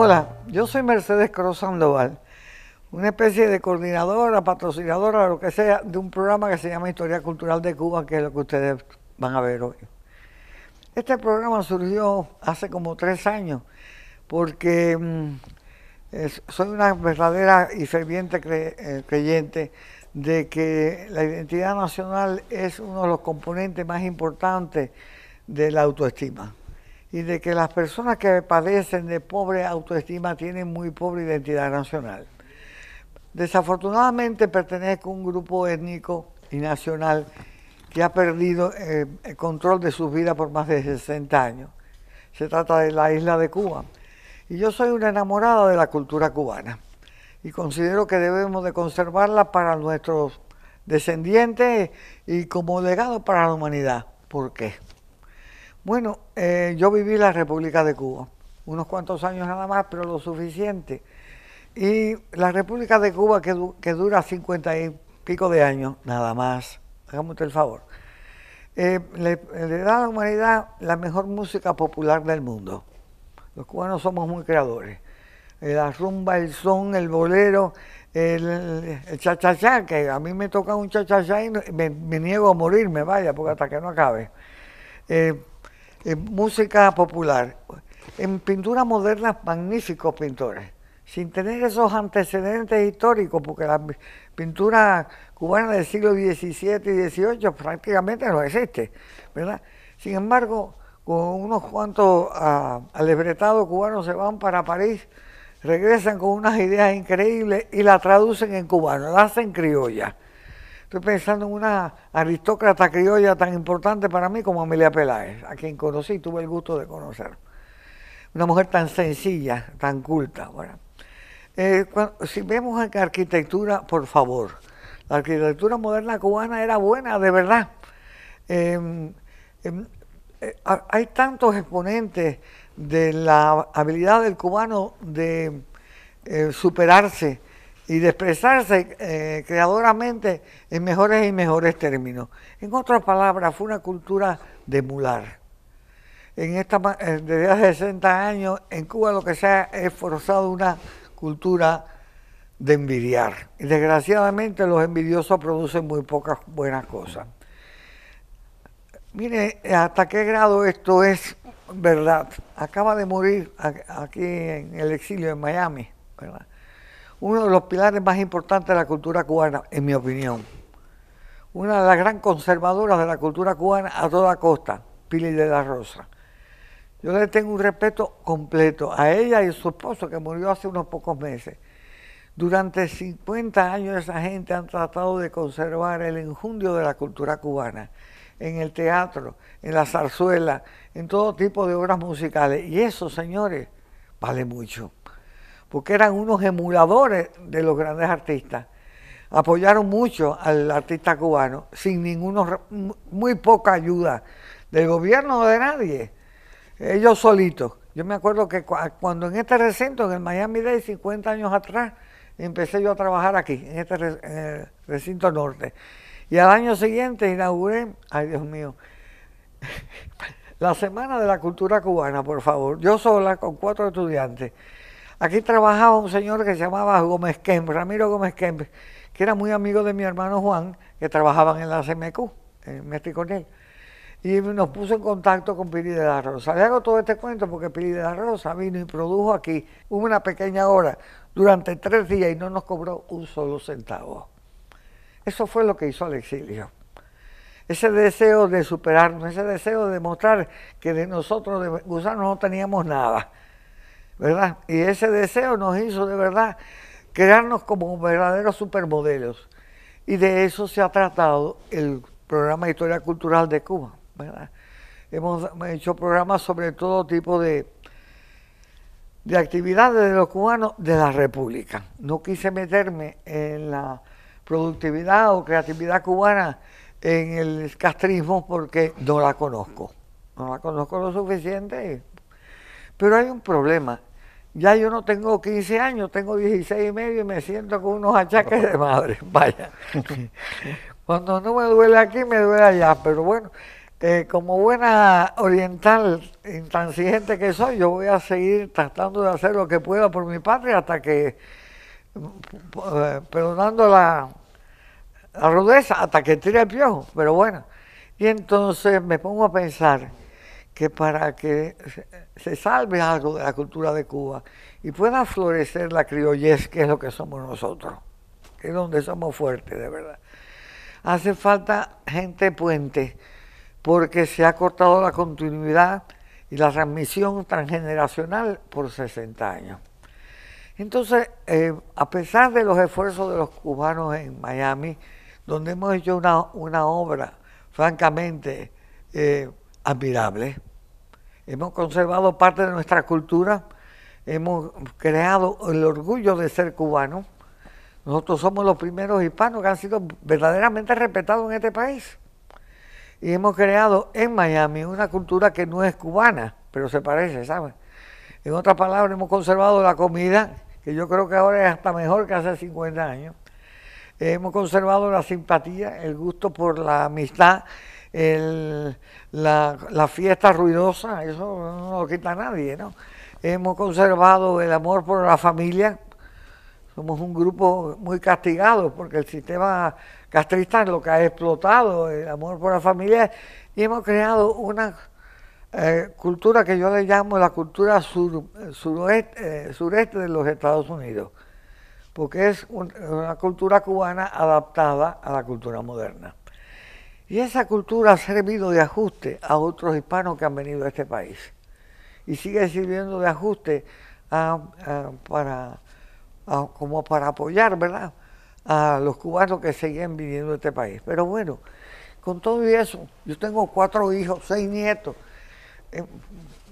Hola, yo soy Mercedes Cruz Sandoval, una especie de coordinadora, patrocinadora, lo que sea, de un programa que se llama Historia Cultural de Cuba, que es lo que ustedes van a ver hoy. Este programa surgió hace como 3 años, porque soy una verdadera y ferviente creyente de que la identidad nacional es uno de los componentes más importantes de la autoestima, y de que las personas que padecen de pobre autoestima tienen muy pobre identidad nacional. Desafortunadamente pertenezco a un grupo étnico y nacional que ha perdido el control de sus vidas por más de 60 años. Se trata de la isla de Cuba. Y yo soy una enamorada de la cultura cubana y considero que debemos de conservarla para nuestros descendientes y como legado para la humanidad. ¿Por qué? Bueno, yo viví en la República de Cuba, unos cuantos años nada más, pero lo suficiente. Y la República de Cuba, que dura 50 y pico de años, nada más, hágame usted el favor, le da a la humanidad la mejor música popular del mundo. Los cubanos somos muy creadores. La rumba, el son, el bolero, el cha-cha-cha, que a mí me toca un cha-cha-cha y me niego a morirme, vaya, porque hasta que no acabe. Música popular. En pintura moderna, magníficos pintores, sin tener esos antecedentes históricos, porque la pintura cubana del siglo XVII y XVIII prácticamente no existe, ¿verdad? Sin embargo, con unos cuantos alebretados cubanos se van para París, regresan con unas ideas increíbles y la traducen en cubano, la hacen criolla. Estoy pensando en una aristócrata criolla tan importante para mí como Amelia Peláez, a quien conocí, tuve el gusto de conocer. Una mujer tan sencilla, tan culta. Bueno, si vemos en arquitectura, por favor, la arquitectura moderna cubana era buena, de verdad. Hay tantos exponentes de la habilidad del cubano de superarse y de expresarse creadoramente en mejores y mejores términos. En otras palabras, fue una cultura de emular. Desde hace 60 años, en Cuba lo que se ha esforzado una cultura de envidiar. Y desgraciadamente los envidiosos producen muy pocas buenas cosas. Mire, hasta qué grado esto es verdad. Acaba de morir aquí en el exilio en Miami, ¿verdad? Uno de los pilares más importantes de la cultura cubana, en mi opinión. Una de las gran conservadoras de la cultura cubana a toda costa, Pili de la Rosa. Yo le tengo un respeto completo a ella y a su esposo, que murió hace unos pocos meses. Durante 50 años esa gente han tratado de conservar el enjundio de la cultura cubana, en el teatro, en la zarzuela, en todo tipo de obras musicales. Y eso, señores, vale mucho, porque eran unos emuladores de los grandes artistas. Apoyaron mucho al artista cubano, sin muy poca ayuda del gobierno o de nadie. Ellos solitos. Yo me acuerdo que cuando en este recinto, en el Miami-Dade, 50 años atrás, empecé yo a trabajar aquí, en el recinto norte. Y al año siguiente inauguré, ay Dios mío, la Semana de la Cultura Cubana, por favor. Yo sola, con 4 estudiantes. Aquí trabajaba un señor que se llamaba Gómez Kemp, Ramiro Gómez Kemp, que era muy amigo de mi hermano Juan, que trabajaban en la CMQ, en Mestre y Cornell. Y nos puso en contacto con Pili de la Rosa. Le hago todo este cuento porque Pili de la Rosa vino y produjo aquí una pequeña hora durante 3 días y no nos cobró un solo centavo. Eso fue lo que hizo al exilio. Ese deseo de superarnos, ese deseo de demostrar que de nosotros, de gusanos, no teníamos nada, ¿verdad? Y ese deseo nos hizo de verdad crearnos como verdaderos supermodelos. Y de eso se ha tratado el programa de Historia Cultural de Cuba, ¿verdad? Hemos hecho programas sobre todo tipo de actividades de los cubanos de la República. No quise meterme en la productividad o creatividad cubana en el castrismo porque no la conozco. No la conozco lo suficiente. Pero hay un problema. Ya yo no tengo 15 años, tengo 16 y medio y me siento con unos achaques de madre. Vaya. Cuando no me duele aquí, me duele allá. Pero bueno, Como buena oriental intransigente que soy, yo voy a seguir tratando de hacer lo que pueda por mi patria hasta que, perdonando la rudeza, hasta que tire el piojo, pero bueno. Y entonces me pongo a pensar que para que se salve algo de la cultura de Cuba y pueda florecer la criollez, que es lo que somos nosotros, que es donde somos fuertes, de verdad, hace falta gente puente, porque se ha cortado la continuidad y la transmisión transgeneracional por 60 años. Entonces, a pesar de los esfuerzos de los cubanos en Miami, donde hemos hecho una obra francamente admirable, hemos conservado parte de nuestra cultura, hemos creado el orgullo de ser cubanos. Nosotros somos los primeros hispanos que han sido verdaderamente respetados en este país. Y hemos creado en Miami una cultura que no es cubana, pero se parece, ¿saben? En otras palabras, hemos conservado la comida, que yo creo que ahora es hasta mejor que hace 50 años. Hemos conservado la simpatía, el gusto por la amistad, la fiesta ruidosa, eso no lo quita nadie, ¿no? Hemos conservado el amor por la familia. Somos un grupo muy castigado porque el sistema castrista es lo que ha explotado el amor por la familia, y hemos creado una cultura que yo le llamo la cultura sureste de los Estados Unidos, porque es una cultura cubana adaptada a la cultura moderna. Y esa cultura ha servido de ajuste a otros hispanos que han venido a este país y sigue sirviendo de ajuste como para apoyar, ¿verdad?, a los cubanos que siguen viniendo a este país. Pero bueno, con todo eso, yo tengo 4 hijos, 6 nietos.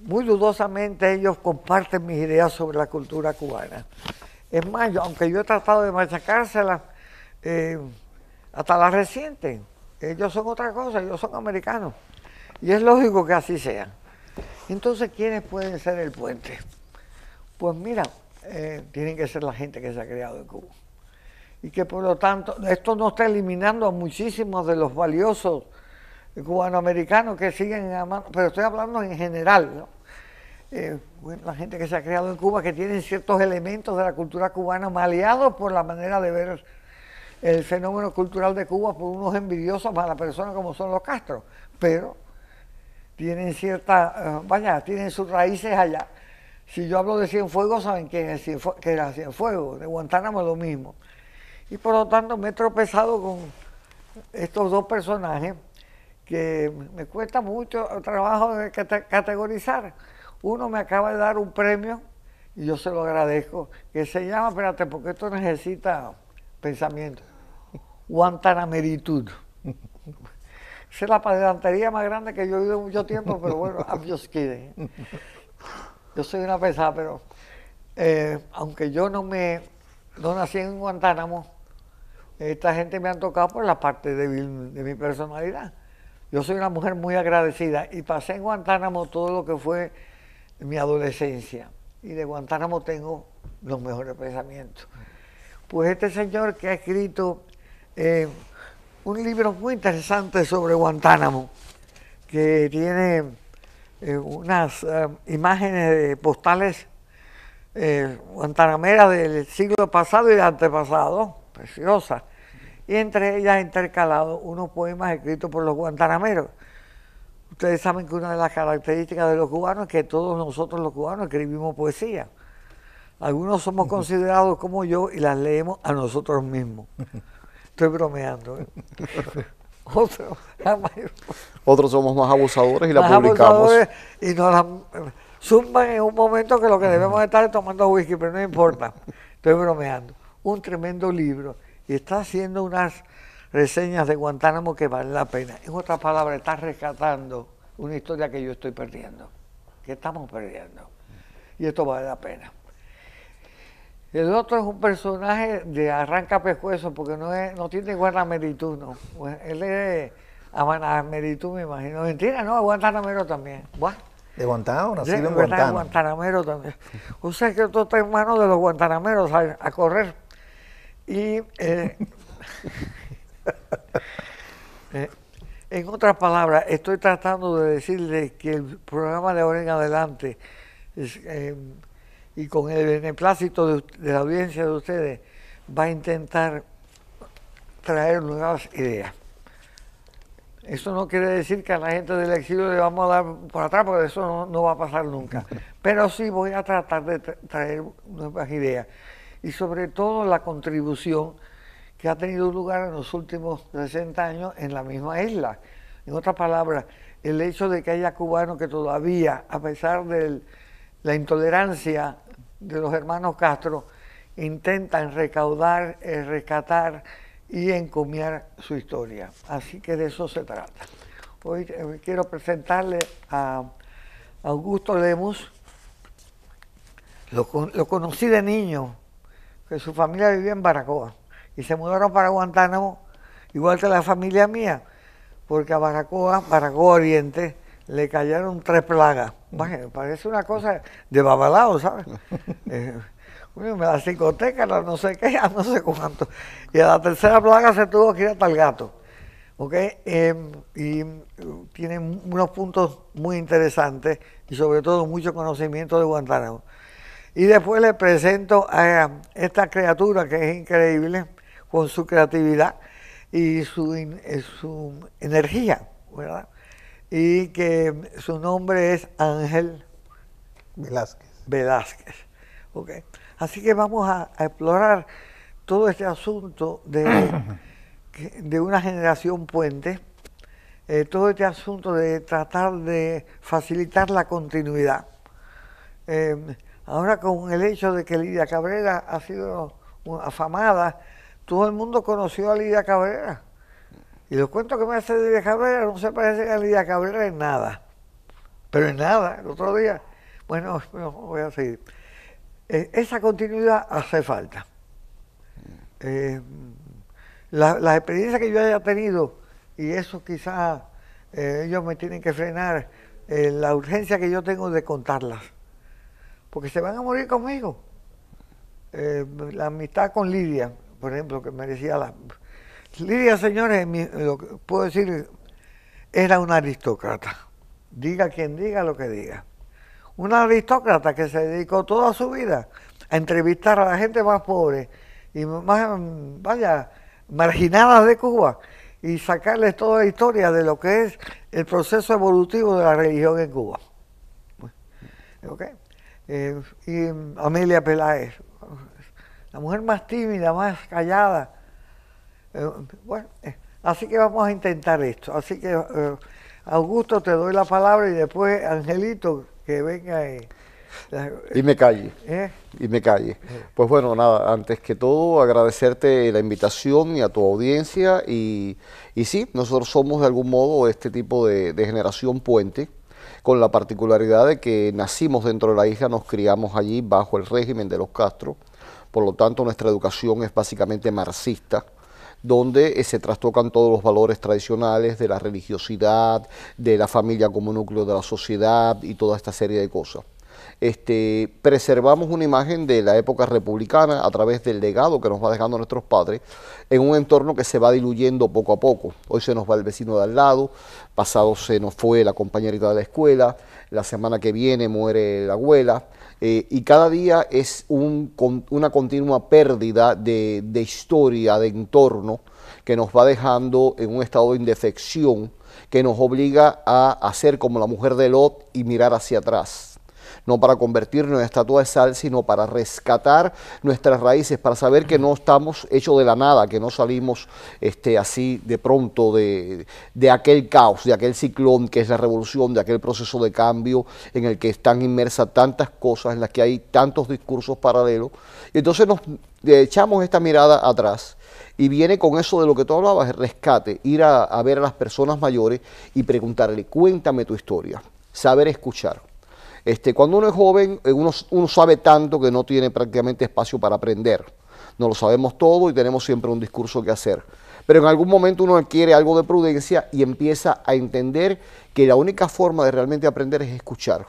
Muy dudosamente ellos comparten mis ideas sobre la cultura cubana. Es más, aunque yo he tratado de machacárselas, hasta la reciente, ellos son otra cosa, ellos son americanos. Y es lógico que así sea. Entonces, ¿quiénes pueden ser el puente? Pues mira, tienen que ser la gente que se ha creado en Cuba. Y que por lo tanto, esto no está eliminando a muchísimos de los valiosos cubanoamericanos que siguen amando, pero estoy hablando en general, ¿no? Bueno, la gente que se ha creado en Cuba, que tienen ciertos elementos de la cultura cubana maleados por la manera de ver el fenómeno cultural de Cuba por unos envidiosos para la persona como son los Castro, pero tienen tienen sus raíces allá. Si yo hablo de Cienfuegos, saben que era Cienfuegos, de Guantánamo lo mismo. Y por lo tanto me he tropezado con estos dos personajes que me cuesta mucho trabajo de categorizar. Uno me acaba de dar un premio y yo se lo agradezco, que se llama, espérate, porque esto necesita pensamiento, Guantanameritud. Esa es la pedantería más grande que yo he oído mucho tiempo, pero bueno, I'm just kidding. Yo soy una pesada, pero aunque yo no nací en Guantánamo, esta gente me han tocado por la parte débil de mi personalidad. Yo soy una mujer muy agradecida y pasé en Guantánamo todo lo que fue mi adolescencia. Y de Guantánamo tengo los mejores pensamientos. Pues este señor que ha escrito un libro muy interesante sobre Guantánamo, que tiene unas imágenes postales guantanameras del siglo pasado y del antepasado, preciosas, y entre ellas intercalado unos poemas escritos por los guantanameros. Ustedes saben que una de las características de los cubanos es que todos nosotros los cubanos escribimos poesía. Algunos somos considerados como yo y las leemos a nosotros mismos. Estoy bromeando, ¿eh? Otros somos más abusadores y la publicamos. Y nos la zumban en un momento que lo que debemos estar es tomando whisky, pero no importa. Estoy bromeando. Un tremendo libro. Y está haciendo unas reseñas de Guantánamo que valen la pena. En otras palabras, está rescatando una historia que yo estoy perdiendo, que estamos perdiendo. Y esto vale la pena. El otro es un personaje de arranca pescuezo, porque no tiene guantanameritud, no. Él es amanameritud, me imagino. Mentira, no, es guantanamero también. ¿What? ¿De Guantánamo? Nacido en Guantánamo. Guantanamero también. O sea que esto está en manos de los guantanameros a correr. Y en en otras palabras, estoy tratando de decirle que el programa de ahora en adelante, y con el beneplácito de la audiencia de ustedes, va a intentar traer nuevas ideas. Eso no quiere decir que a la gente del exilio le vamos a dar por atrás, porque eso no va a pasar nunca. Pero sí voy a tratar de traer nuevas ideas. Y sobre todo la contribución que ha tenido lugar en los últimos 60 años en la misma isla. En otras palabras, el hecho de que haya cubanos que todavía, a pesar de la intolerancia de los hermanos Castro, intentan recaudar, rescatar y encomiar su historia. Así que de eso se trata. Hoy quiero presentarle a Augusto Lemus. Lo conocí de niño, que su familia vivía en Baracoa y se mudaron para Guantánamo, igual que la familia mía, porque a Baracoa Oriente, le cayeron 3 plagas. Bueno, parece una cosa de babalao, ¿sabes? La discoteca, no sé qué, no sé cuánto. Y a la 3ª plaga se tuvo que ir hasta el gato. ¿Ok? Y tiene unos puntos muy interesantes y sobre todo mucho conocimiento de Guantánamo. Y después le presento a esta criatura que es increíble con su creatividad y su energía, ¿verdad? Y que su nombre es Ángel Velázquez. ¿Okay? Así que vamos a explorar todo este asunto de una generación puente, todo este asunto de tratar de facilitar la continuidad. Ahora con el hecho de que Lidia Cabrera ha sido afamada, todo el mundo conoció a Lidia Cabrera. Y los cuentos que me hace Lidia Cabrera no se parecen a Lidia Cabrera en nada. Pero en nada, el otro día, bueno, voy a seguir. Esa continuidad hace falta. La experiencia que yo haya tenido, y eso quizás ellos me tienen que frenar, la urgencia que yo tengo de contarlas. Porque se van a morir conmigo. La amistad con Lidia, por ejemplo, que merecía Lidia, señores, lo que puedo decir, era una aristócrata. Diga quien diga lo que diga. Una aristócrata que se dedicó toda su vida a entrevistar a la gente más pobre y más, marginadas de Cuba y sacarles toda la historia de lo que es el proceso evolutivo de la religión en Cuba. ¿Okay? Y Amelia Peláez, la mujer más tímida, más callada. Así que vamos a intentar esto. Así que, Augusto, te doy la palabra y después Angelito, que venga y me calle. Y me calle. Pues bueno, nada, antes que todo agradecerte la invitación y a tu audiencia y sí, nosotros somos de algún modo este tipo de generación puente, con la particularidad de que nacimos dentro de la isla, nos criamos allí bajo el régimen de los Castro, por lo tanto nuestra educación es básicamente marxista, donde se trastocan todos los valores tradicionales de la religiosidad, de la familia como núcleo de la sociedad y toda esta serie de cosas. Preservamos una imagen de la época republicana a través del legado que nos va dejando nuestros padres en un entorno que se va diluyendo poco a poco. Hoy se nos va el vecino de al lado, pasado se nos fue la compañerita de la escuela, la semana que viene muere la abuela, y cada día es una continua pérdida de historia, de entorno, que nos va dejando en un estado de indefección, que nos obliga a hacer como la mujer de Lot y mirar hacia atrás. No para convertirnos en estatua de sal, sino para rescatar nuestras raíces, para saber que no estamos hechos de la nada, que no salimos así de pronto de aquel caos, de aquel ciclón que es la revolución, de aquel proceso de cambio en el que están inmersas tantas cosas, en las que hay tantos discursos paralelos. Y entonces nos echamos esta mirada atrás y viene con eso de lo que tú hablabas, el rescate, ir a ver a las personas mayores y preguntarle, cuéntame tu historia, saber escuchar. Cuando uno es joven, uno sabe tanto que no tiene prácticamente espacio para aprender. No lo sabemos todo y tenemos siempre un discurso que hacer. Pero en algún momento uno adquiere algo de prudencia y empieza a entender que la única forma de realmente aprender es escuchar.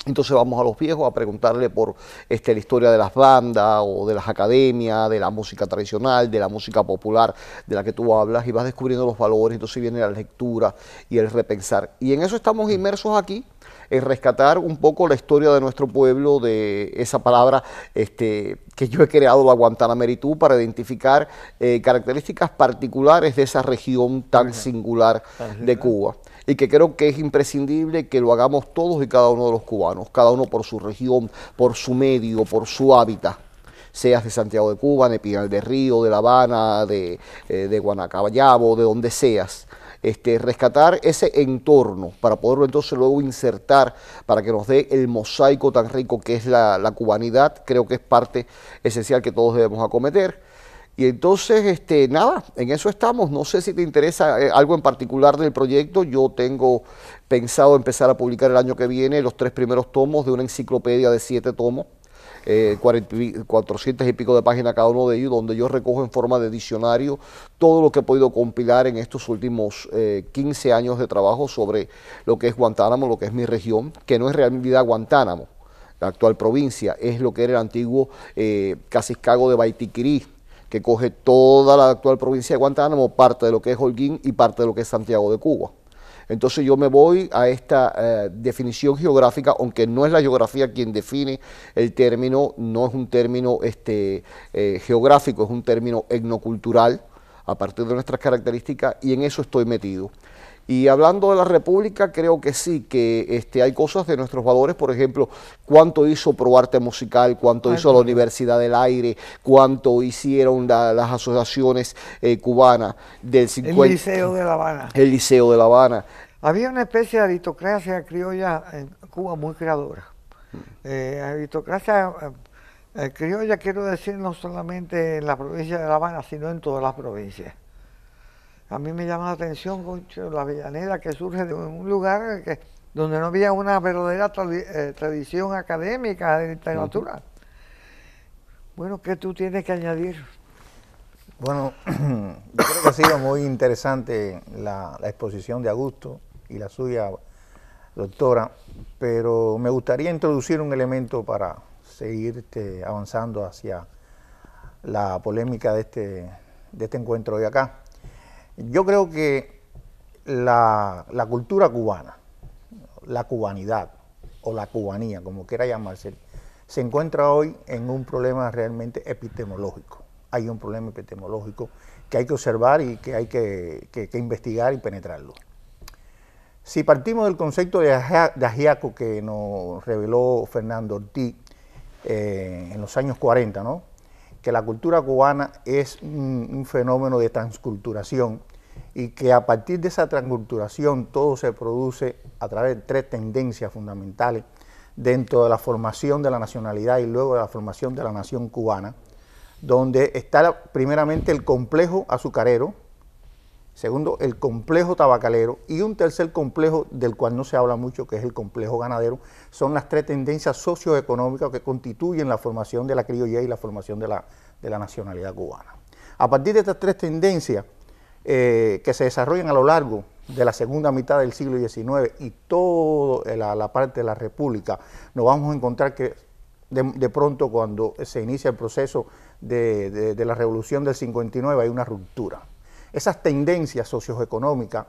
Entonces vamos a los viejos a preguntarle por la historia de las bandas o de las academias, de la música tradicional, de la música popular de la que tú hablas, y vas descubriendo los valores. Entonces viene la lectura y el repensar. Y en eso estamos inmersos aquí, en rescatar un poco la historia de nuestro pueblo, de esa palabra que yo he creado, la Guantanameritú, para identificar características particulares de esa región tan singular de Cuba. Y que creo que es imprescindible que lo hagamos todos y cada uno de los cubanos, cada uno por su región, por su medio, por su hábitat, seas de Santiago de Cuba, de Pinal del Río, de La Habana, de Guanacabayabo, de donde seas. Rescatar ese entorno para poderlo entonces luego insertar para que nos dé el mosaico tan rico que es la cubanidad. Creo que es parte esencial que todos debemos acometer. Y entonces, nada, en eso estamos. No sé si te interesa algo en particular del proyecto. Yo tengo pensado empezar a publicar el año que viene los 3 primeros tomos de una enciclopedia de 7 tomos, 400 y pico de páginas cada uno de ellos, donde yo recojo en forma de diccionario todo lo que he podido compilar en estos últimos 15 años de trabajo sobre lo que es Guantánamo, lo que es mi región, que no es realidad Guantánamo, la actual provincia, es lo que era el antiguo Cacicazgo de Baitiquirí, que coge toda la actual provincia de Guantánamo, parte de lo que es Holguín y parte de lo que es Santiago de Cuba. Entonces yo me voy a esta definición geográfica, aunque no es la geografía quien define el término, no es un término geográfico, es un término etnocultural, a partir de nuestras características, y en eso estoy metido. Y hablando de la República, creo que sí, que hay cosas de nuestros valores, por ejemplo, cuánto hizo ProArte Musical, cuánto hizo la Universidad del Aire, cuánto hicieron las asociaciones cubanas del 50. El Liceo de La Habana. El Liceo de La Habana. Había una especie de aristocracia criolla en Cuba muy creadora. Aristocracia criolla, quiero decir, no solamente en la provincia de La Habana, sino en todas las provincias. A mí me llama la atención, concho, la Avellaneda, que surge de un lugar donde no había una verdadera tradición académica de literatura. Bueno, ¿qué tú tienes que añadir? Bueno, yo creo que ha sido muy interesante la exposición de Augusto y la suya, doctora, pero me gustaría introducir un elemento para seguir avanzando hacia la polémica de este encuentro de acá. Yo creo que la cultura cubana, la cubanidad o la cubanía, como quiera llamarse, se encuentra hoy en un problema realmente epistemológico. Hay un problema epistemológico que hay que observar y que hay que investigar y penetrarlo. Si partimos del concepto de ajiaco que nos reveló Fernando Ortiz en los años 40, ¿no?, que la cultura cubana es un fenómeno de transculturación y que a partir de esa transculturación todo se produce a través de 3 tendencias fundamentales dentro de la formación de la nacionalidad y luego de la formación de la nación cubana, donde está primeramente el complejo azucarero, segundo el complejo tabacalero y un tercer complejo del cual no se habla mucho, que es el complejo ganadero. Son las 3 tendencias socioeconómicas que constituyen la formación de la criollez y la formación de la nacionalidad cubana. A partir de estas 3 tendencias que se desarrollan a lo largo de la segunda mitad del siglo XIX y toda la parte de la República, nos vamos a encontrar que de pronto cuando se inicia el proceso de la Revolución del 59 hay una ruptura. Esas tendencias socioeconómicas,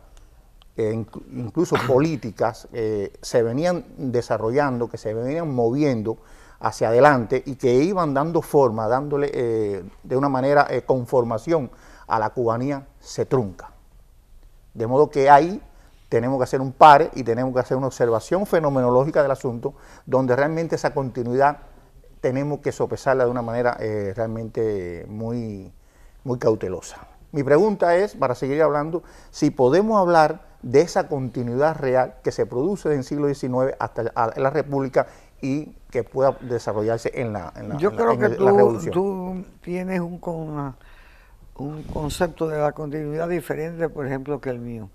incluso políticas, se venían desarrollando, que se venían moviendo hacia adelante y que iban dando forma, dándole de una manera conformación a la cubanía, se trunca. De modo que ahí tenemos que hacer un pare y tenemos que hacer una observación fenomenológica del asunto, donde realmente esa continuidad tenemos que sopesarla de una manera realmente muy cautelosa. Mi pregunta es, para seguir hablando, si podemos hablar de esa continuidad real que se produce en el siglo XIX hasta la República y que pueda desarrollarse en la Revolución. Tú tienes un concepto de la continuidad diferente, por ejemplo, que el mío.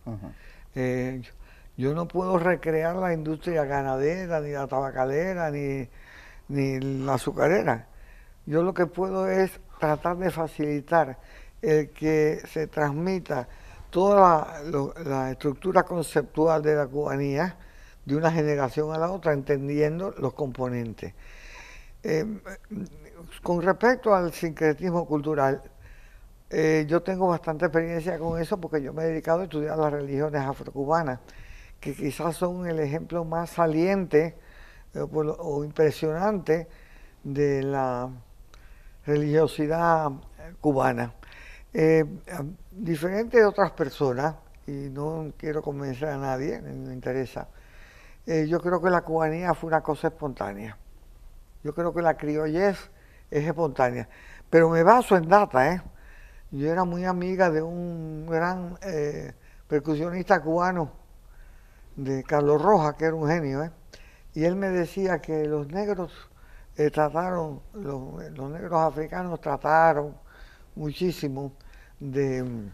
Yo no puedo recrear la industria ganadera, ni la tabacalera, ni la azucarera. Yo lo que puedo es tratar de facilitar el que se transmita toda la estructura conceptual de la cubanía, de una generación a la otra, entendiendo los componentes. Con respecto al sincretismo cultural, yo tengo bastante experiencia con eso porque yo me he dedicado a estudiar las religiones afrocubanas, que quizás son el ejemplo más saliente o impresionante de la religiosidad cubana. Diferente de otras personas, y no quiero convencer a nadie, no me interesa, yo creo que la cubanía fue una cosa espontánea. Yo creo que la criollez es espontánea. Pero me baso en data, ¿eh? Yo era muy amiga de un gran percusionista cubano, de Carlos Rojas, que era un genio, ¿eh? Y él me decía que los negros los negros africanos trataron muchísimo de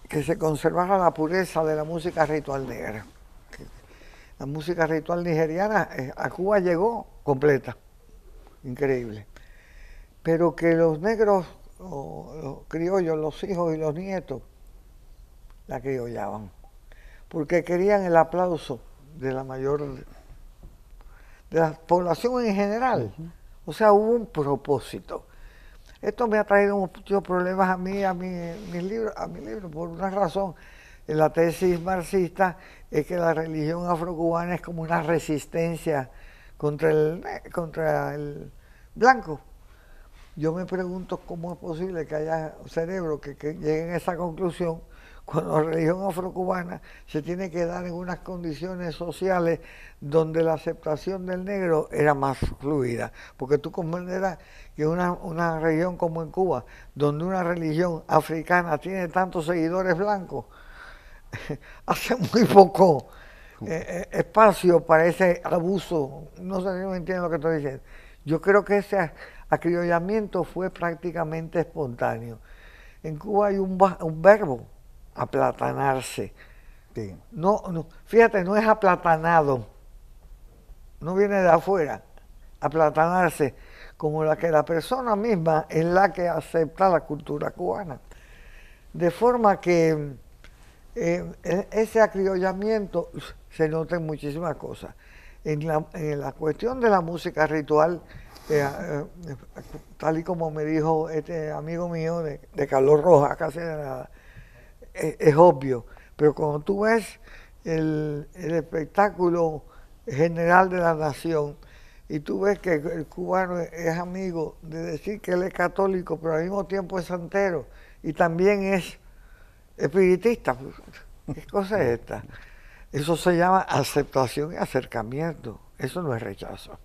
que se conservara la pureza de la música ritual negra. La música ritual nigeriana a Cuba llegó completa, increíble. Pero que los negros, los criollos, los hijos y los nietos, la criollaban, porque querían el aplauso de la de la población en general. O sea, hubo un propósito. Esto me ha traído muchos problemas a mí, a mi libro, por una razón. En la tesis marxista es que la religión afrocubana es como una resistencia contra el blanco. Yo me pregunto cómo es posible que haya cerebros que lleguen a esa conclusión cuando la religión afrocubana se tiene que dar en unas condiciones sociales donde la aceptación del negro era más fluida. Porque tú comprenderás que una región como en Cuba, donde una religión africana tiene tantos seguidores blancos, hace muy poco espacio para ese abuso. No sé si me entienden lo que estoy diciendo. Yo creo que ese acriollamiento fue prácticamente espontáneo. En Cuba hay un verbo, aplatanarse. Sí. No, fíjate, no es aplatanado, no viene de afuera. Aplatanarse, como la que la persona misma es la que acepta la cultura cubana. De forma que ese acriollamiento se nota en muchísimas cosas. En la cuestión de la música ritual, tal y como me dijo este amigo mío de Carlos Rojas, casi de nada, es obvio. Pero cuando tú ves el espectáculo general de la nación y tú ves que el cubano es amigo de decir que él es católico, pero al mismo tiempo es santero y también es espiritista, ¿qué cosa es esta? Eso se llama aceptación y acercamiento. Eso no es rechazo.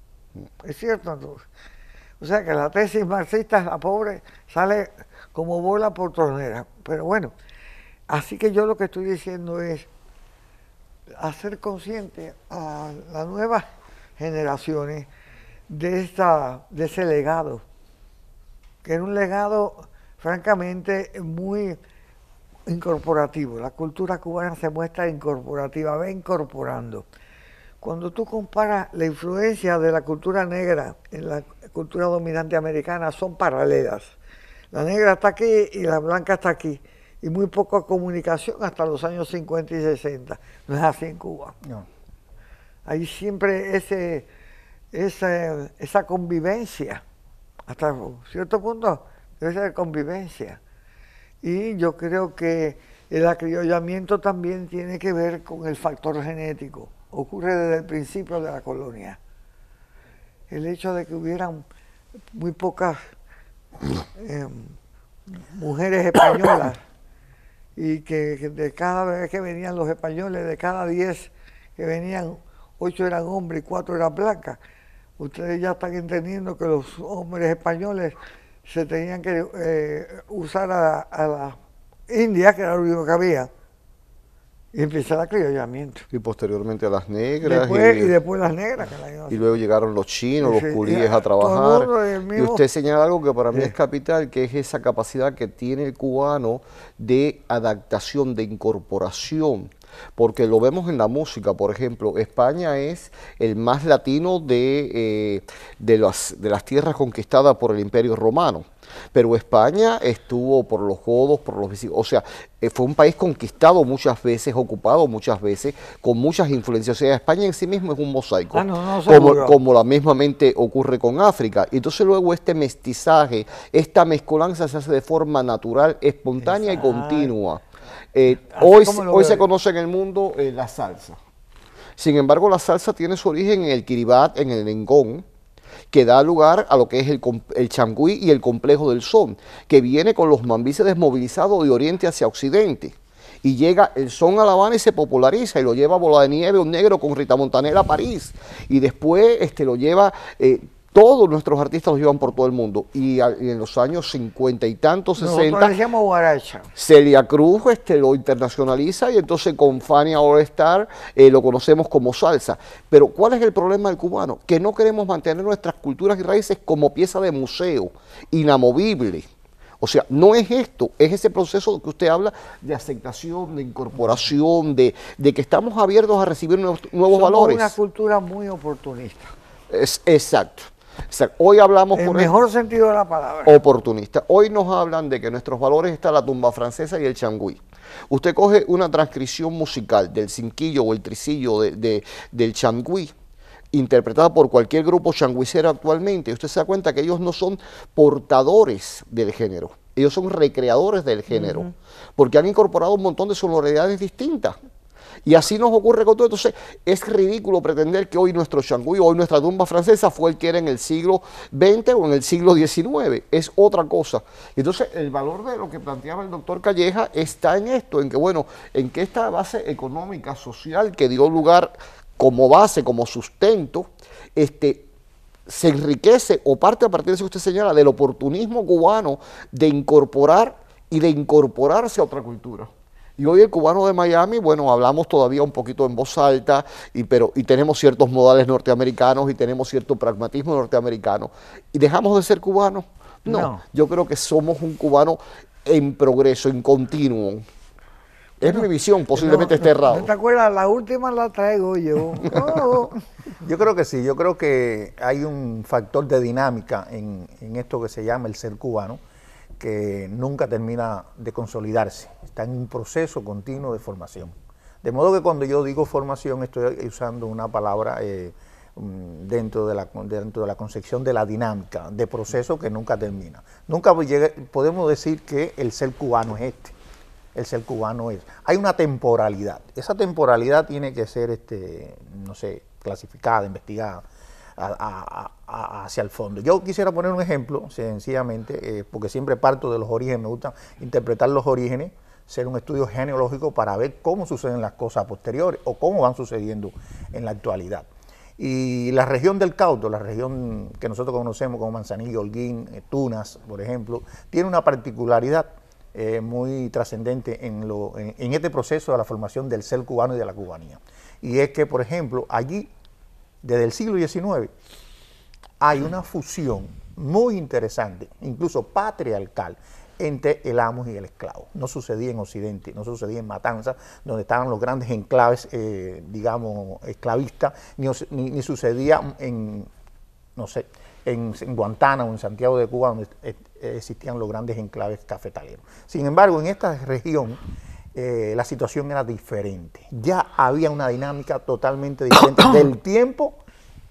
¿Es cierto? Entonces, o sea que la tesis marxista, la pobre, sale como bola por tronera. Pero bueno, así que yo lo que estoy diciendo es hacer consciente a las nuevas generaciones de ese legado, que era un legado francamente muy incorporativo. La cultura cubana se muestra incorporativa, va incorporando. Cuando tú comparas la influencia de la cultura negra en la cultura dominante americana, son paralelas. La negra está aquí y la blanca está aquí. Y muy poca comunicación hasta los años 50 y 60. No es así en Cuba. No. Hay siempre esa convivencia. Hasta cierto punto debe ser convivencia. Y yo creo que el acriollamiento también tiene que ver con el factor genético. Ocurre desde el principio de la colonia. El hecho de que hubieran muy pocas mujeres españolas y que de cada vez que venían los españoles, de cada 10 que venían, 8 eran hombres y 4 eran blancas. Ustedes ya están entendiendo que los hombres españoles se tenían que usar a la India, que era lo único que había, y empezó el acriollamiento. Y posteriormente a las negras. Y después las negras. Y luego llegaron los chinos, los culíes a trabajar. Y usted señala algo que para mí es capital, que es esa capacidad que tiene el cubano de adaptación, de incorporación porque lo vemos en la música, por ejemplo, España es el más latino de las tierras conquistadas por el Imperio Romano, pero España estuvo por los godos, por los visigodos, o sea, fue un país conquistado muchas veces, ocupado muchas veces, con muchas influencias. O sea, España en sí mismo es un mosaico, como la mismamente ocurre con África. Y entonces luego este mestizaje, esta mezcolanza se hace de forma natural, espontánea y continua. Hoy se conoce en el mundo la salsa. Sin embargo, la salsa tiene su origen en el Kiribat, en el Lengón, que da lugar a lo que es el changüí y el complejo del son, que viene con los mambises desmovilizados de oriente hacia occidente. Y llega el son a La Habana y se populariza, y lo lleva Bola de Nieve, un negro con Rita Montaner a París. Y después lo lleva... todos nuestros artistas los llevan por todo el mundo. Y en los años 50 y tantos, 60... Nosotros decíamos guaracha. Celia Cruz lo internacionaliza, y entonces con Fania All Star lo conocemos como salsa. Pero ¿cuál es el problema del cubano? Que no queremos mantener nuestras culturas y raíces como pieza de museo, inamovible. O sea, no es esto, es ese proceso que usted habla de aceptación, de incorporación, de que estamos abiertos a recibir nuevos valores. Es una cultura muy oportunista. Exacto. Hoy hablamos en el mejor sentido de la palabra. Oportunista. Hoy nos hablan de que nuestros valores está la tumba francesa y el changüí. Usted coge una transcripción musical del cinquillo o el tricillo del changüí, interpretada por cualquier grupo changuicero actualmente, y usted se da cuenta que ellos no son portadores del género, ellos son recreadores del género, porque han incorporado un montón de sonoridades distintas. Y así nos ocurre con todo. Entonces, es ridículo pretender que hoy nuestro changüí, hoy nuestra tumba francesa fue el que era en el siglo XX o en el siglo XIX. Es otra cosa. Entonces, el valor de lo que planteaba el doctor Calleja está en esto, en que, bueno, en que esta base económica, social, que dio lugar como base, como sustento, se enriquece o parte a partir de eso que usted señala, del oportunismo cubano de incorporar y de incorporarse a otra cultura. Y hoy el cubano de Miami, bueno, hablamos todavía un poquito en voz alta, y tenemos ciertos modales norteamericanos y tenemos cierto pragmatismo norteamericano. ¿Y dejamos de ser cubanos? No. Yo creo que somos un cubano en progreso, en continuo. Es mi visión, posiblemente esté errado. ¿No te acuerdas? La última la traigo yo. Yo creo que sí, yo creo que hay un factor de dinámica en esto que se llama el ser cubano, que nunca termina de consolidarse, está en un proceso continuo de formación. De modo que cuando yo digo formación estoy usando una palabra dentro de la concepción de la dinámica, de proceso que nunca termina. Nunca podemos decir que el ser cubano es el ser cubano es. Hay una temporalidad, esa temporalidad tiene que ser, no sé, clasificada, investigada, hacia el fondo. Yo quisiera poner un ejemplo, sencillamente, porque siempre parto de los orígenes, me gusta interpretar los orígenes, hacer un estudio genealógico para ver cómo suceden las cosas posteriores o cómo van sucediendo en la actualidad. Y la región del Cauto, la región que nosotros conocemos como Manzanillo, Holguín, Tunas, por ejemplo, tiene una particularidad muy trascendente en este proceso de la formación del ser cubano y de la cubanía. Y es que, por ejemplo, allí, desde el siglo XIX, hay una fusión muy interesante, incluso patriarcal, entre el amo y el esclavo. No sucedía en Occidente, no sucedía en Matanzas, donde estaban los grandes enclaves, digamos, esclavistas, ni sucedía en, no sé, en Guantánamo, en Santiago de Cuba, donde existían los grandes enclaves cafetaleros. Sin embargo, en esta región, la situación era diferente. Ya había una dinámica totalmente diferente del tiempo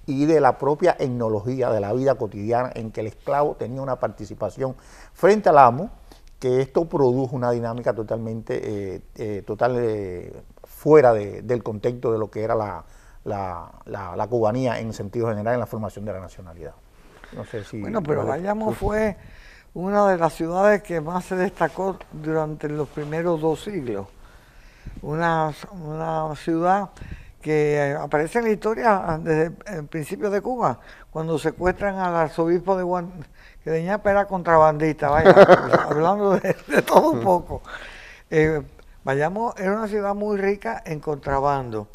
y de la propia etnología de la vida cotidiana, en que el esclavo tenía una participación frente al amo, que esto produjo una dinámica totalmente fuera del contexto de lo que era la cubanía en sentido general en la formación de la nacionalidad. No sé si... Bueno, pero Bayamo fue una de las ciudades que más se destacó durante los primeros 2 siglos. Una ciudad que aparece en la historia desde el principio de Cuba, cuando secuestran al arzobispo que de ñapa era contrabandista, vaya, hablando de todo un poco. Bayamo era una ciudad muy rica en contrabando,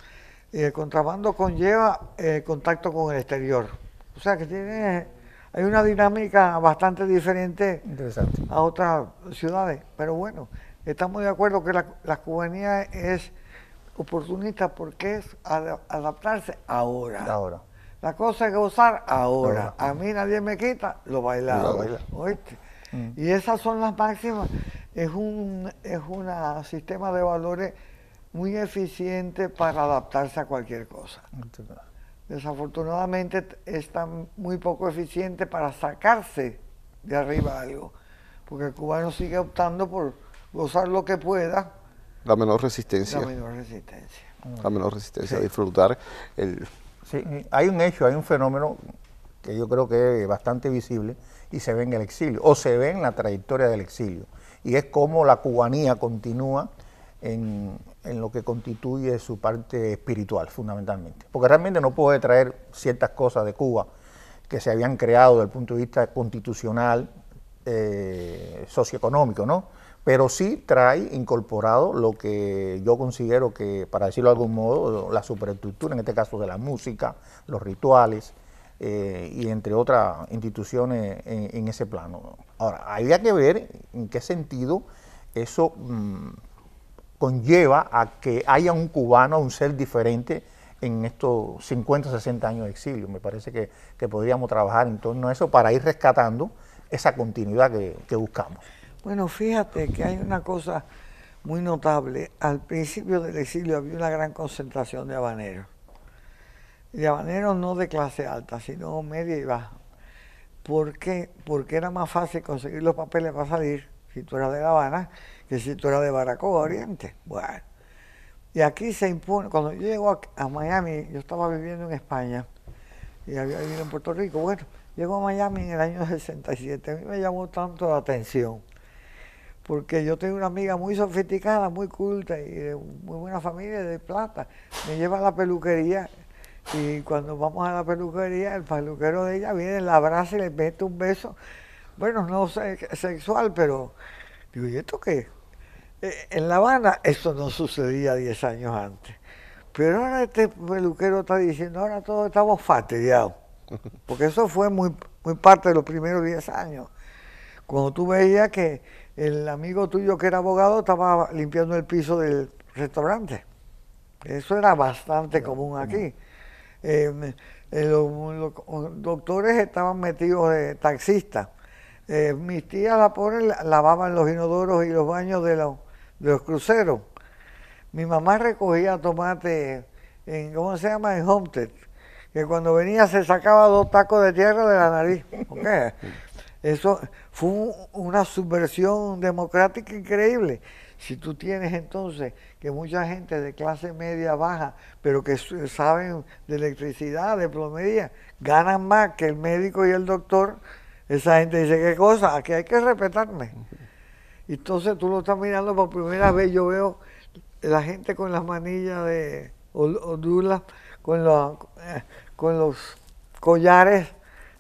y el contrabando conlleva contacto con el exterior. O sea que hay una dinámica bastante diferente a otras ciudades, pero bueno, estamos de acuerdo que la cubanía es oportunista porque es adaptarse ahora. Ahora. La cosa es gozar ahora. A mí nadie me quita lo bailado. ¿Oíste? Y esas son las máximas. Es un sistema de valores muy eficiente para adaptarse a cualquier cosa. Desafortunadamente está muy poco eficiente para sacarse de arriba algo, porque el cubano sigue optando por gozar lo que pueda. La menor resistencia. La menor resistencia. La menor resistencia, Sí. disfrutar el... Sí, hay un hecho, hay un fenómeno que yo creo que es bastante visible y se ve en el exilio, o se ve en la trayectoria del exilio, y es cómo la cubanía continúa en lo que constituye su parte espiritual, fundamentalmente. Porque realmente no puede traer ciertas cosas de Cuba que se habían creado desde el punto de vista constitucional, socioeconómico, ¿no? Pero sí trae incorporado lo que yo considero que, para decirlo de algún modo, la superestructura, en este caso de la música, los rituales, y entre otras instituciones en ese plano. Ahora, habría que ver en qué sentido eso conlleva a que haya un cubano, un ser diferente en estos 50, 60 años de exilio. Me parece que podríamos trabajar en torno a eso para ir rescatando esa continuidad que buscamos. Bueno, fíjate que hay una cosa muy notable. Al principio del exilio había una gran concentración de habaneros. De habaneros no de clase alta, sino media y baja. ¿Por qué? Porque era más fácil conseguir los papeles para salir si tú eras de La Habana que si tú eras de Baracoa Oriente. Bueno, y aquí se impone. Cuando yo llego a Miami, yo estaba viviendo en España y había vivido en Puerto Rico. Bueno, llego a Miami en el año 67. A mí me llamó tanto la atención porque yo tengo una amiga muy sofisticada, muy culta y de muy buena familia de plata. Me lleva a la peluquería. Y cuando vamos a la peluquería, el peluquero de ella viene, la abraza y le mete un beso. Bueno, no sexual, pero digo, ¿y esto qué? En La Habana eso no sucedía 10 años antes. Pero ahora este peluquero está diciendo, ahora todos estamos fastidiados. Porque eso fue muy parte de los primeros 10 años. Cuando tú veías que el amigo tuyo que era abogado estaba limpiando el piso del restaurante. Eso era bastante común aquí. Los doctores estaban metidos de taxistas. Mis tías, la pobre, lavaban los inodoros y los baños de los cruceros. Mi mamá recogía tomate en, ¿cómo se llama? En Homestead, que cuando venía se sacaba 2 tacos de tierra de la nariz. ¿Okay? Eso fue una subversión democrática increíble. Si tú tienes entonces que mucha gente de clase media baja, pero que saben de electricidad, de plomería, ganan más que el médico y el doctor, esa gente dice, ¿qué cosa? Aquí hay que respetarme. Entonces tú lo estás mirando por primera vez, yo veo la gente con las manillas de Odula, con los collares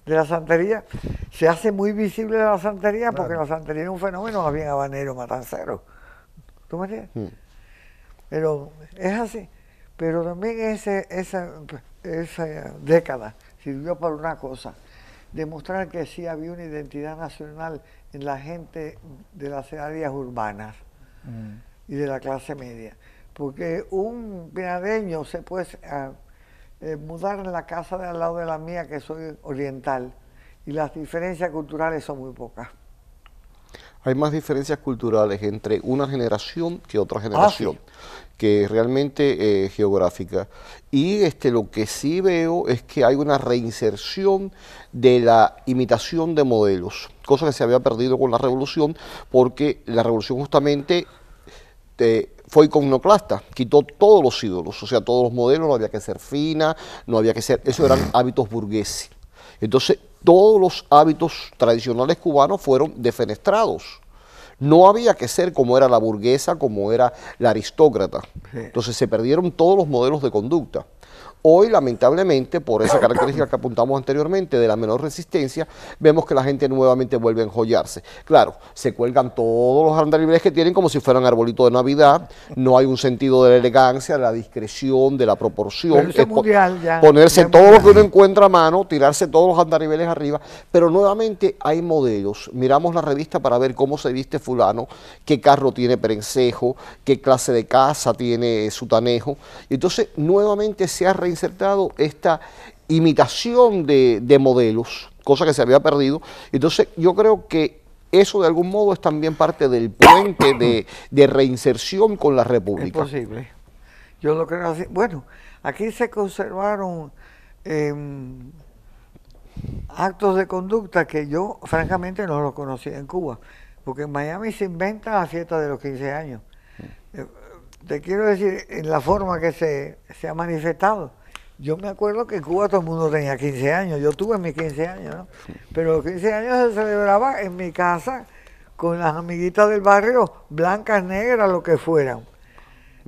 de la santería. Se hace muy visible la santería porque la santería es un fenómeno más bien habanero, matancero. ¿Tú me entiendes? Pero es así. Pero también esa década sirvió para una cosa, demostrar que sí había una identidad nacional en la gente de las áreas urbanas y de la clase media. Porque un pinareño se puede mudar en la casa de al lado de la mía, que soy oriental, y las diferencias culturales son muy pocas. Hay más diferencias culturales entre una generación que otra generación, sí, que realmente geográfica. Y lo que sí veo es que hay una reinserción de la imitación de modelos, cosa que se había perdido con la revolución, porque la revolución justamente fue iconoclasta, quitó todos los ídolos, o sea, todos los modelos, no había que ser fina, no había que ser, esos eran hábitos burgueses. Entonces, todos los hábitos tradicionales cubanos fueron defenestrados. No había que ser como era la burguesa, como era la aristócrata. Entonces se perdieron todos los modelos de conducta. Hoy, lamentablemente, por esa característica que apuntamos anteriormente de la menor resistencia, vemos que la gente nuevamente vuelve a enjollarse. Claro, se cuelgan todos los andariveles que tienen como si fueran arbolitos de Navidad, no hay un sentido de la elegancia, de la discreción, de la proporción. Pero mundial ya, ponerse ya todo mundial. lo que uno encuentra a mano, tirarse todos los andariveles arriba, pero nuevamente hay modelos. Miramos la revista para ver cómo se viste fulano, qué carro tiene perencejo, qué clase de casa tiene sutanejo. Y entonces nuevamente se ha reinsertado esta imitación de modelos, cosa que se había perdido. Entonces yo creo que eso de algún modo es también parte del puente de reinserción con la República. Es posible. Yo lo creo así. Bueno, aquí se conservaron actos de conducta que yo francamente no los conocía en Cuba, porque en Miami se inventa la fiesta de los 15 años. Te quiero decir, en la forma que se ha manifestado. Yo me acuerdo que en Cuba todo el mundo tenía 15 años, yo tuve mis 15 años, ¿no? Pero los 15 años se celebraba en mi casa con las amiguitas del barrio, blancas, negras, lo que fueran.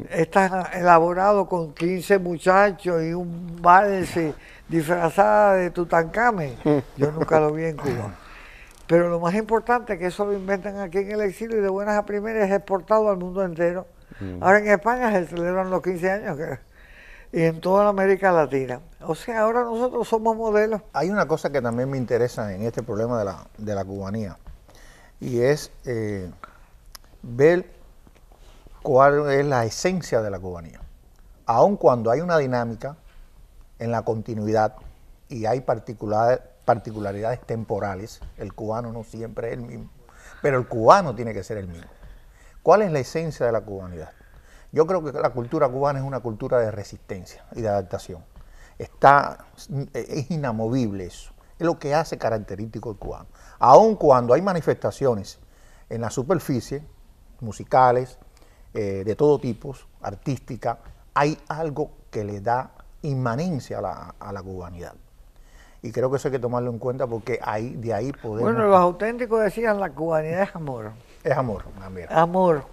Está elaborado con 15 muchachos y un vals disfrazada de Tutankamen. Yo nunca lo vi en Cuba. Pero lo más importante es que eso lo inventan aquí en el exilio y de buenas a primeras es exportado al mundo entero. Ahora en España se celebran los 15 años y en toda la América Latina. O sea, ahora nosotros somos modelos. Hay una cosa que también me interesa en este problema de la cubanía y es ver cuál es la esencia de la cubanía. Aun cuando hay una dinámica en la continuidad y hay particularidades temporales, el cubano no siempre es el mismo, pero el cubano tiene que ser el mismo. ¿Cuál es la esencia de la cubanidad? Yo creo que la cultura cubana es una cultura de resistencia y de adaptación. Es inamovible eso. Es lo que hace característico al cubano. Aun cuando hay manifestaciones en la superficie, musicales, de todo tipo, artística, hay algo que le da inmanencia a la cubanidad. Y creo que eso hay que tomarlo en cuenta porque de ahí podemos... Bueno, los auténticos decían la cubanidad es amor. Es amor, mira. Amor.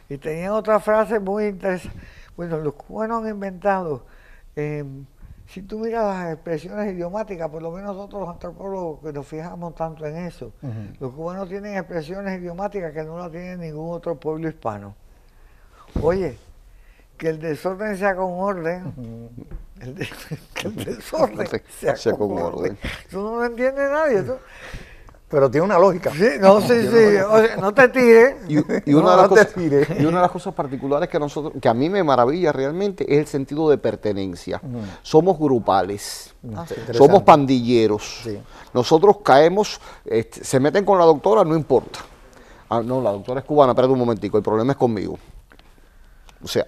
Y tenían otra frase muy interesante. Bueno, los cubanos han inventado, si tú miras las expresiones idiomáticas, por lo menos nosotros los antropólogos que nos fijamos tanto en eso, los cubanos tienen expresiones idiomáticas que no las tiene ningún otro pueblo hispano. Oye, que el desorden sea con orden, que el desorden sea con orden. Eso no lo entiende nadie. ¿Tú? Pero tiene una lógica. Sí, no, sí. O sea, no te tires. Y una de las cosas particulares que a mí me maravilla realmente es el sentido de pertenencia. Somos grupales, somos pandilleros. Sí. Nosotros caemos, se meten con la doctora, no importa. Ah, no, la doctora es cubana, espérate un momentico, el problema es conmigo. O sea,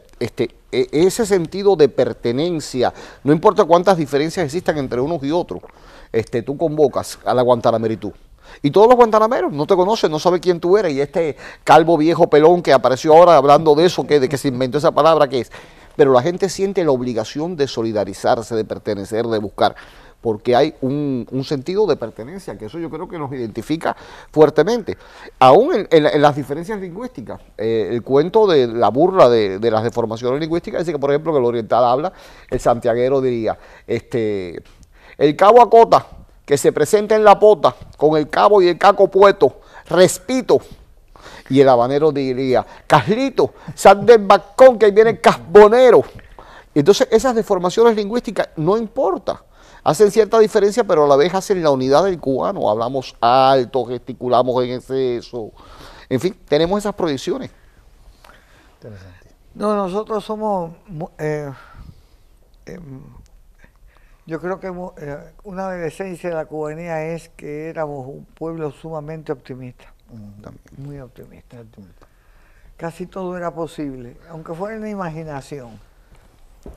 ese sentido de pertenencia, no importa cuántas diferencias existan entre unos y otros, tú convocas a la guantanameritud. Y todos los guantanameros no te conocen, no saben quién tú eres. Y este calvo viejo pelón que apareció ahora hablando de eso, de que se inventó esa palabra, ¿qué es? Pero la gente siente la obligación de solidarizarse, de pertenecer, de buscar, porque hay un sentido de pertenencia, que eso yo creo que nos identifica fuertemente. Aún en las diferencias lingüísticas, el cuento de la burla de las deformaciones lingüísticas dice que, por ejemplo, que el oriental habla, el santiaguero diría, el cabo acota, que se presenta en la pota con el cabo y el caco puesto, respito. Y el habanero diría, Carlito, sal del balcón que ahí viene el carbonero. Entonces esas deformaciones lingüísticas no importa, hacen cierta diferencia, pero a la vez hacen la unidad del cubano. Hablamos alto, gesticulamos en exceso, en fin, tenemos esas proyecciones. Interesante. No, nosotros somos... yo creo que una de las esencias de la cubanía es que éramos un pueblo sumamente optimista, muy optimista. Casi todo era posible, aunque fuera en la imaginación,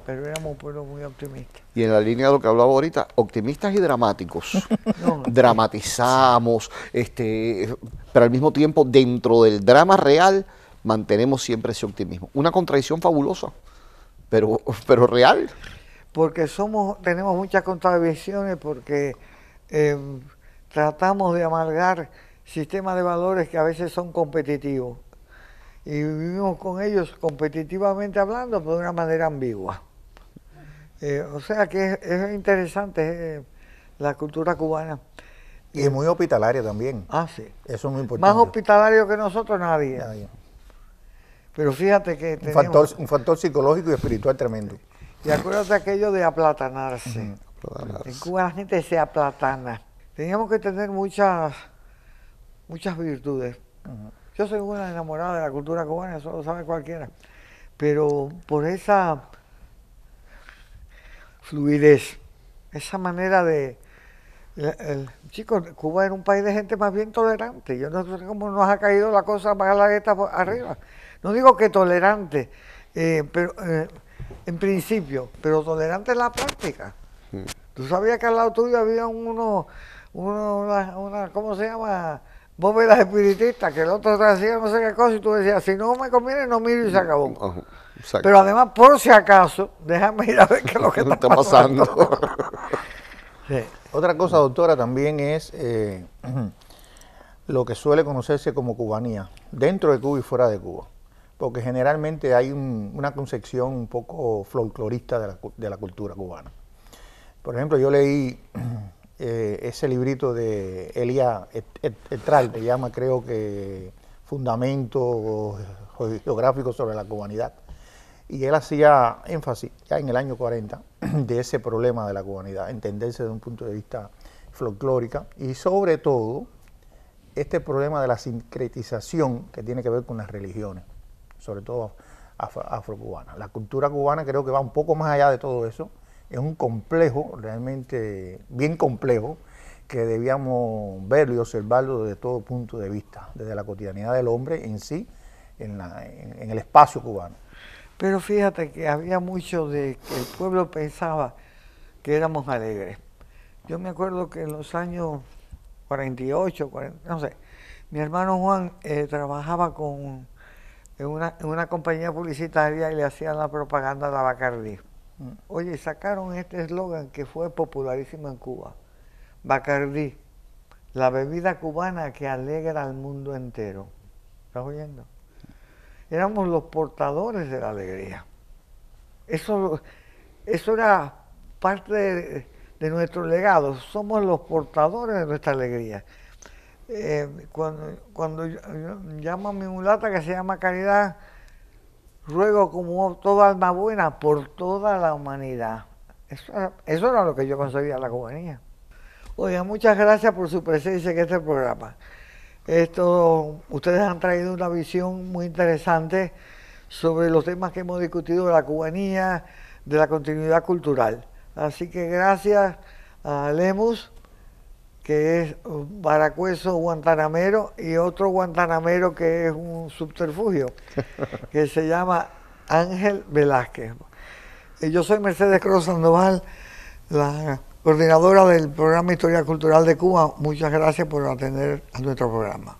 pero éramos un pueblo muy optimista. Y en la línea de lo que hablaba ahorita, optimistas y dramáticos. Dramatizamos, pero al mismo tiempo dentro del drama real mantenemos siempre ese optimismo. Una contradicción fabulosa, pero real. Porque tenemos muchas contradicciones, porque tratamos de amalgar sistemas de valores que a veces son competitivos y vivimos con ellos competitivamente hablando, pero de una manera ambigua. O sea que es interesante la cultura cubana. Y es muy hospitalaria también. Ah, sí. Eso es muy importante. Más hospitalario que nosotros nadie. Nadie. Pero fíjate que Un factor psicológico y espiritual tremendo. Y acuérdate aquello de aplatanarse. En Cuba la gente se aplatana. Teníamos que tener muchas virtudes. Yo soy una enamorada de la cultura cubana, eso lo sabe cualquiera. Pero por esa fluidez, esa manera de... Chicos, Cuba era un país de gente más bien tolerante. Yo no sé cómo nos ha caído la cosa para la gueta arriba. No digo que tolerante, pero en principio, pero tolerante en la práctica. Tú sabías que al lado tuyo había una ¿cómo se llama? Bóvedas espiritistas, que el otro te hacía no sé qué cosa y tú decías, si no me conviene, no miro y se acabó. Pero además, por si acaso, déjame ir a ver qué es lo que está pasando. Sí. Otra cosa, doctora, también es lo que suele conocerse como cubanía, dentro de Cuba y fuera de Cuba. Porque generalmente hay una concepción un poco folclorista de la cultura cubana. Por ejemplo, yo leí ese librito de Elías Etral, que llama, creo que, Fundamentos Geográficos sobre la Cubanidad. Y él hacía énfasis, ya en el año 40, de ese problema de la cubanidad, entenderse desde un punto de vista folclórica y sobre todo este problema de la sincretización que tiene que ver con las religiones, sobre todo afrocubanas. La cultura cubana creo que va un poco más allá de todo eso, es un complejo, realmente bien complejo, que debíamos verlo y observarlo desde todo punto de vista, desde la cotidianidad del hombre en sí, en el espacio cubano. Pero fíjate que había mucho de que el pueblo pensaba que éramos alegres. Yo me acuerdo que en los años 48, 40, no sé, mi hermano Juan trabajaba en una compañía publicitaria y le hacían la propaganda a la Bacardí. Oye, sacaron este eslogan que fue popularísimo en Cuba. Bacardí, la bebida cubana que alegra al mundo entero. ¿Estás oyendo? Éramos los portadores de la alegría. Eso era parte de nuestro legado. Somos los portadores de nuestra alegría. Cuando llamo a mi mulata, que se llama Caridad, ruego como toda alma buena por toda la humanidad. Eso era lo que yo concebía la cubanía. Oiga, muchas gracias por su presencia en este programa. Ustedes han traído una visión muy interesante sobre los temas que hemos discutido de la cubanía, de la continuidad cultural. Así que gracias a Lemus, que es un baracueso guantanamero, y otro guantanamero que es un subterfugio, que se llama Ángel Velázquez. Yo soy Mercedes Cruz Sandoval, la coordinadora del programa Historia Cultural de Cuba. Muchas gracias por atender a nuestro programa.